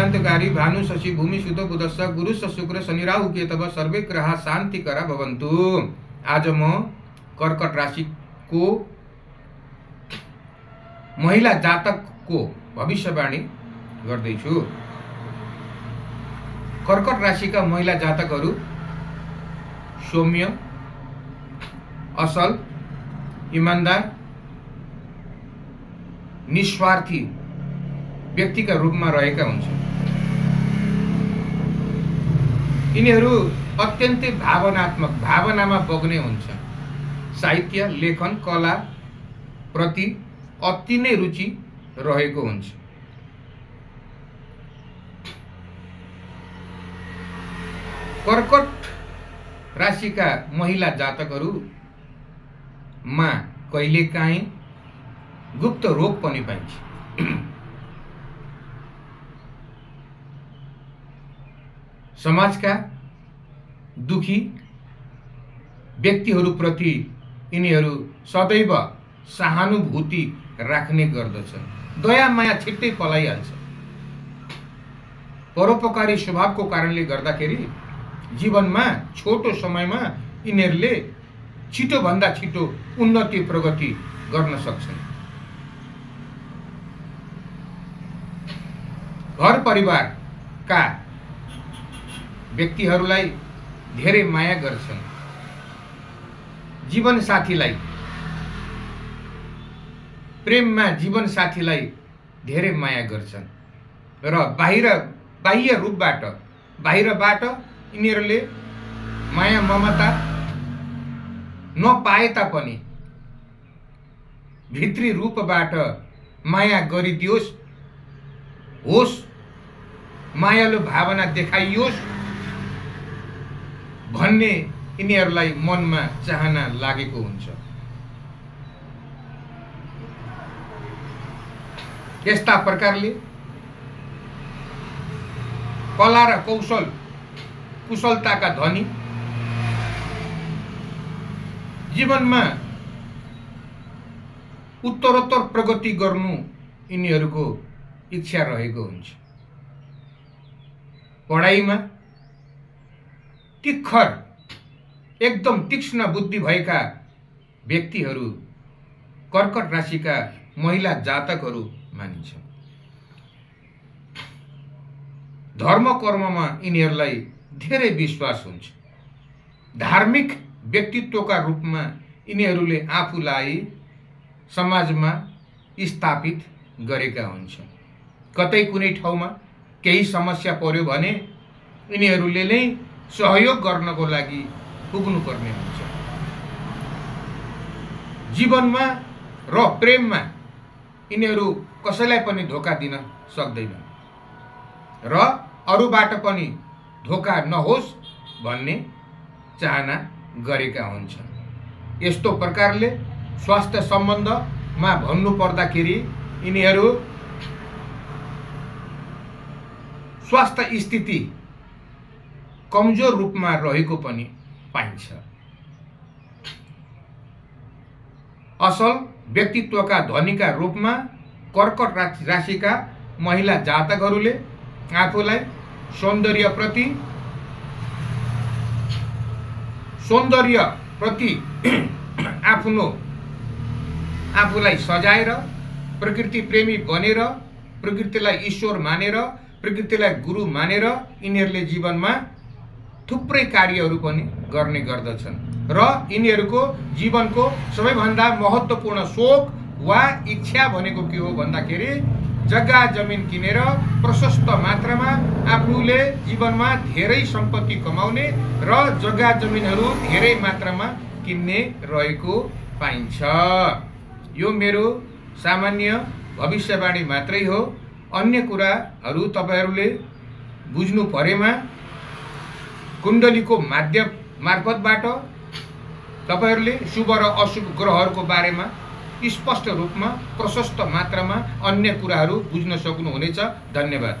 क्रान्तिकारी भानु शशि भूमि सुत बुधस्स गुरुश्च शुक्र शनि राहु केतव सर्वे ग्रहा शान्तिकरा भवन्तु। आज म कर्कट राशिको महिला जातकको भविष्यवाणी गर्दैछु। कर्कट राशिका महिला जातकहरू सौम्य, असल, ईमानदार, निस्वार्थी व्यक्तिका रूपमा रहेका हुन्छन्। यिनीहरू अत्यन्तै भावनात्मक, भावनामा बग्ने हुन्छन्। साहित्य, लेखन, कला प्रति अति नै रुचि रहेको हुन्छ। कर्कट राशिका महिला जातकहरूमा कहिलेकाहीँ गुप्त रोग पनि पाइन्छ। समाजका दुखी व्यक्तिहरूप्रति यिनीहरू सदैव सहानुभूति राख्ने गर्दछन्। दया माया छिट्टै पलाइहाल्छ। परोपकारी स्वभावको कारणले गर्दाखेरि जीवनमा छोटो समयमा यिनीहरूले छिटोभन्दा छिटो उन्नति प्रगति गर्न सक्छन्। घर परिवारका व्यक्तिहरूलाई धेरै माया गर्छन्। जीवन साथीलाई, प्रेममा जीवन साथीलाई धेरै माया गर्छन् र बाह्य रूपबाट, बाहिरबाट यिनीहरूले माया ममता नपाए तापनि भित्री रूपबाट माया गरिदियोस्, होस्, मायालु भावना देखाइयोस् भन्ने यिनीहरूलाई मनमा चाहना लागेको हुन्छ। यस्ता प्रकारले कला र कुशलताका धनी, जीवनमा उत्तरोत्तर प्रगति गर्नु यिनीहरूको इच्छा रहेको हुन्छ। पढाइमा तिखर, एकदम तीक्ष्ण बुद्धि भएका व्यक्तिहरू कर्कट राशिका महिला जातकहरू मानिन्छ। धर्म कर्ममा यिनीहरूलाई धेरै विश्वास हुन्छ। धार्मिक व्यक्तित्वका रूपमा यिनीहरूले आफूलाई समाजमा स्थापित गरेका हुन्छन्। कतै कुनै ठाउँमा केही समस्या पर्यो भने यिनीहरूले नै सहयोग गर्नको लागि पुग्नुपर्ने हुन्छ। जीवनमा र प्रेममा यिनीहरू कसैलाई पनि धोका दिन सक्दैनन् र अरूबाट पनि धोका नहोस् भन्ने चाहना गरेका हुन्छन्। यस्तो प्रकारले स्वास्थ्य सम्बन्धमा भन्नु पर्दाखेरि यिनीहरू स्वास्थ्य स्थिति कमजोर रूपमा रहेको पनि पाइन्छ। असल व्यक्तित्वका धनीका रूपमा कर्कट राशिका महिला जातकहरूले आफूलाई सौन्दर्य प्रति आफूलाई सजाएर, प्रकृति प्रेमी बनेर, प्रकृतिलाई ईश्वर मानेर, प्रकृतिलाई गुरु मानेर यिनीहरूले जीवनमा थुप्रै कार्यहरू पनि गर्ने गर्दछन् र यिनीहरूको जीवनको सबैभन्दा महत्त्वपूर्ण सोख वा इच्छा भनेको के हो भन्दाखेरि जग्गा जमिन किनेर प्रशस्त मात्रामा आफूले जीवनमा धेरै सम्पत्ति कमाउने र जग्गा जमिनहरू धेरै मात्रामा किन्ने रहेको पाइन्छ। यो मेरो सामान्य भविष्यवाणी मात्रै हो। अन्य कुराहरू तपाईहरूले बुझ्नु परेमा कुण्डलीको माध्यम मार्फतबाट तपाईहरूले शुभ र अशुभ ग्रहहरूको बारेमा स्पष्ट रूपमा प्रशस्त मात्रामा अन्य कुराहरू बुझ्न सक्नुहुनेछ। धन्यवाद।